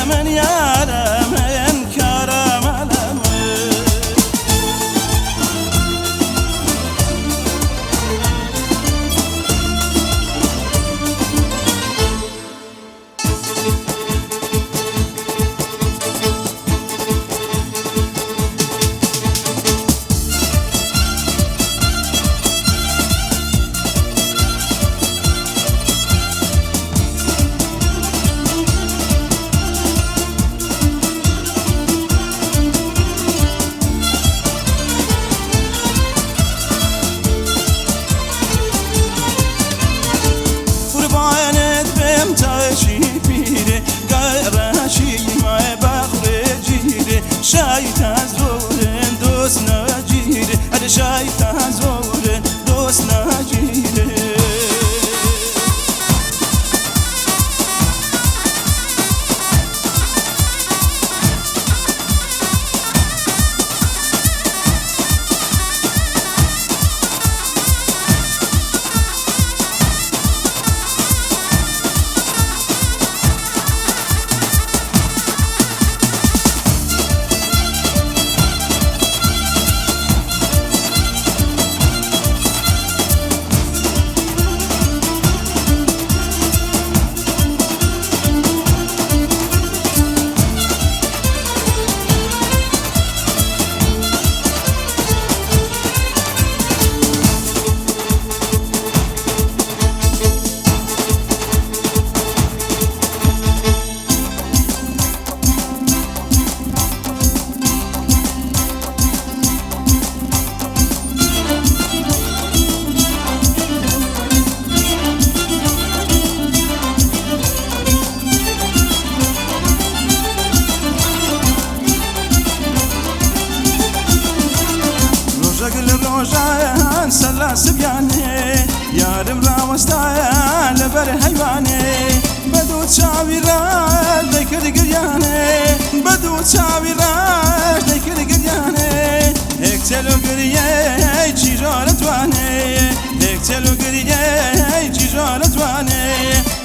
من يارم من كارم علم شايتان زورن دوست نجیره اد شايتان زورن دوست نجیره روجان سلاس بياني يارم راوستايا لبر حيواني بدو تشاوي راج ديكر قرياني بدو تشاوي راج ديكر قرياني اكتلو قريي جيجول تواني اكتلو قريي جيجول تواني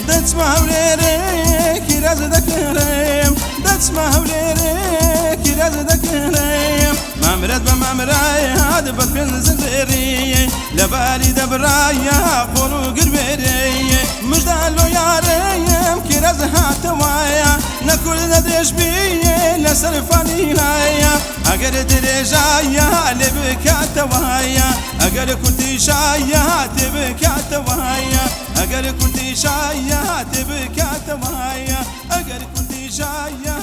دت مهوليري كيراز دكريم دت مهوليري كيراز دكريم ممرد بممراي هاد بفن زنزيري لبالي دبرايا قولو قربيري مجدالو ياريم كيراز هاتوايا نكل ندش بيه لسرفاني لايا اگر درجايا لبكاتوايا اگر كنتي شايا تبكاتوايا اگر كنتي شايا تبكاتوايا اگر كنتي شايا